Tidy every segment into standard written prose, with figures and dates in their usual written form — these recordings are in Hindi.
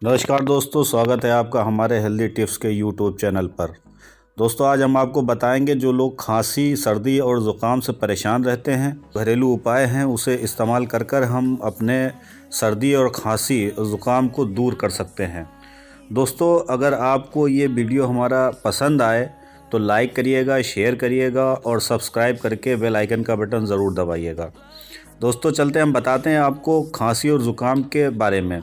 नमस्कार दोस्तों, स्वागत है आपका हमारे हेल्दी टिप्स के यूट्यूब चैनल पर। दोस्तों, आज हम आपको बताएंगे जो लोग खांसी, सर्दी और ज़ुकाम से परेशान रहते हैं, घरेलू उपाय हैं, उसे इस्तेमाल कर कर हम अपने सर्दी और खांसी ज़ुकाम को दूर कर सकते हैं। दोस्तों, अगर आपको ये वीडियो हमारा पसंद आए तो लाइक करिएगा, शेयर करिएगा और सब्सक्राइब करके बेल आइकन का बटन ज़रूर दबाइएगा। दोस्तों, चलते हम बताते हैं आपको खांसी और ज़ुकाम के बारे में।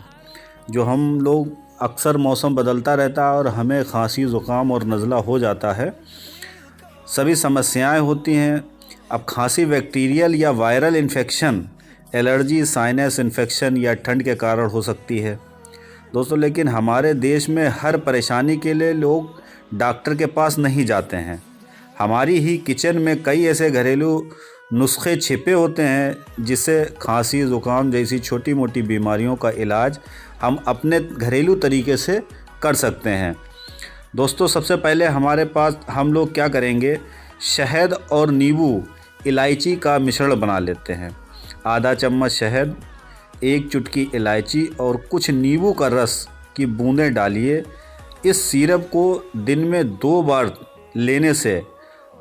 जो हम लोग अक्सर मौसम बदलता रहता है और हमें खांसी, ज़ुकाम और नज़ला हो जाता है, सभी समस्याएं होती हैं। अब खांसी बैक्टीरियल या viral infection, allergy, sinus infection या ठंड के कारण हो सकती है दोस्तों। लेकिन हमारे देश में हर परेशानी के लिए लोग डॉक्टर के पास नहीं जाते हैं। हमारी ही किचन में कई ऐसे घरेलू नुस्खे छिपे होते हैं जिससे खांसी, ज़ुकाम जैसी छोटी मोटी बीमारियों का इलाज हम अपने घरेलू तरीके से कर सकते हैं। दोस्तों, सबसे पहले हमारे पास हम लोग क्या करेंगे, शहद और नींबू, इलायची का मिश्रण बना लेते हैं। आधा चम्मच शहद, 1 चुटकी इलायची और कुछ नींबू का रस की बूंदें डालिए। इस सिरप को दिन में 2 बार लेने से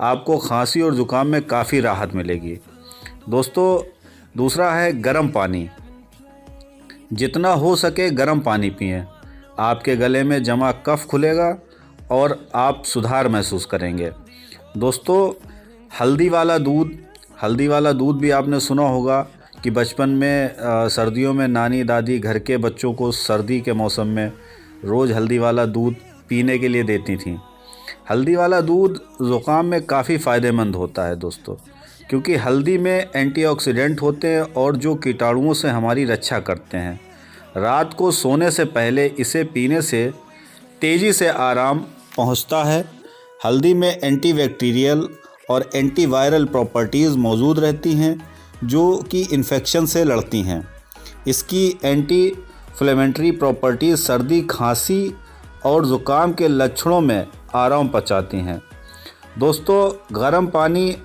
आपको खांसी और ज़ुकाम में काफ़ी राहत मिलेगी। दोस्तों, दूसरा है गर्म पानी। जितना हो सके गर्म पानी पिएं। आपके गले में जमा कफ खुलेगा और आप सुधार महसूस करेंगे। दोस्तों, हल्दी वाला दूध भी आपने सुना होगा कि बचपन में सर्दियों में नानी दादी घर के बच्चों को सर्दी के मौसम में रोज़ हल्दी वाला दूध पीने के लिए देती थीं। हल्दी वाला दूध ज़ुकाम में काफ़ी फ़ायदेमंद होता है दोस्तों, क्योंकि हल्दी में एंटीऑक्सीडेंट होते हैं और जो कीटाणुओं से हमारी रक्षा करते हैं। रात को सोने से पहले इसे पीने से तेज़ी से आराम पहुंचता है। हल्दी में एंटीबैक्टीरियल और एंटीवायरल प्रॉपर्टीज़ मौजूद रहती हैं जो कि इन्फेक्शन से लड़ती हैं। इसकी एंटी इन्फ्लेमेटरी प्रॉपर्टीज़ सर्दी, खांसी और ज़ुकाम के लक्षणों में आराम पहुंचाती हैं। दोस्तों, गर्म पानी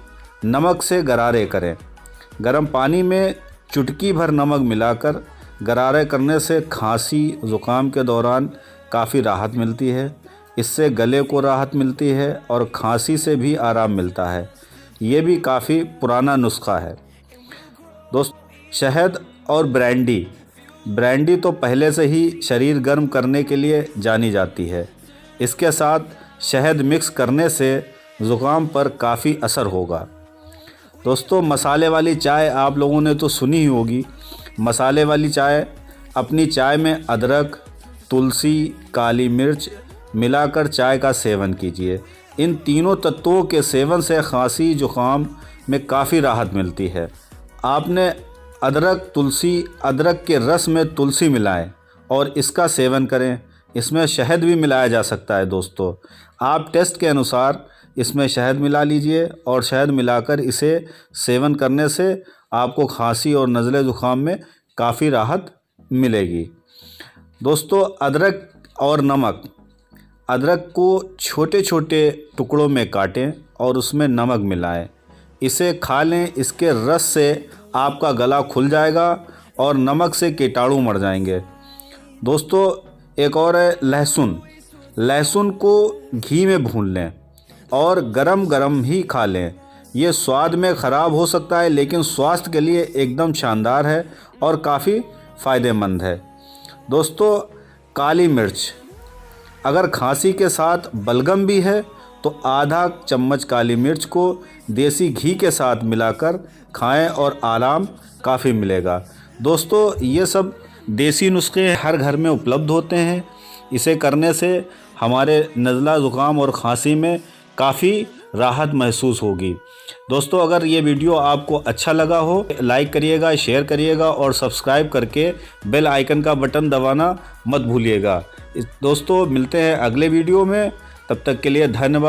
नमक से गरारे करें। गर्म पानी में चुटकी भर नमक मिलाकर गरारे करने से खांसी, ज़ुकाम के दौरान काफ़ी राहत मिलती है। इससे गले को राहत मिलती है और खांसी से भी आराम मिलता है। ये भी काफ़ी पुराना नुस्खा है। दोस्तों, शहद और ब्रांडी तो पहले से ही शरीर गर्म करने के लिए जानी जाती है। इसके साथ शहद मिक्स करने से ज़ुकाम पर काफ़ी असर होगा। दोस्तों, मसाले वाली चाय आप लोगों ने तो सुनी ही होगी। मसाले वाली चाय, अपनी चाय में अदरक, तुलसी, काली मिर्च मिलाकर चाय का सेवन कीजिए। इन तीनों तत्वों के सेवन से खांसी, ज़ुकाम में काफ़ी राहत मिलती है। आपने अदरक के रस में तुलसी मिलाएं और इसका सेवन करें। इसमें शहद भी मिलाया जा सकता है। दोस्तों, आप टेस्ट के अनुसार इसमें शहद मिला लीजिए और शहद मिलाकर इसे सेवन करने से आपको खांसी और नज़ले ज़ुकाम में काफ़ी राहत मिलेगी। दोस्तों, अदरक और नमक, अदरक को छोटे छोटे टुकड़ों में काटें और उसमें नमक मिलाएं। इसे खा लें। इसके रस से आपका गला खुल जाएगा और नमक से कीटाणु मर जाएंगे। दोस्तों, एक और है लहसुन को घी में भून लें और गरम गरम ही खा लें। ये स्वाद में ख़राब हो सकता है लेकिन स्वास्थ्य के लिए एकदम शानदार है और काफ़ी फ़ायदेमंद है। दोस्तों, काली मिर्च, अगर खांसी के साथ बलगम भी है तो आधा चम्मच काली मिर्च को देसी घी के साथ मिलाकर खाएं और आराम काफ़ी मिलेगा। दोस्तों, ये सब देसी नुस्खे हर घर में उपलब्ध होते हैं। इसे करने से हमारे नज़ला, ज़ुकाम और खांसी में काफ़ी राहत महसूस होगी। दोस्तों, अगर ये वीडियो आपको अच्छा लगा हो, लाइक करिएगा, शेयर करिएगा और सब्सक्राइब करके बेल आइकन का बटन दबाना मत भूलिएगा। दोस्तों, मिलते हैं अगले वीडियो में। तब तक के लिए धन्यवाद।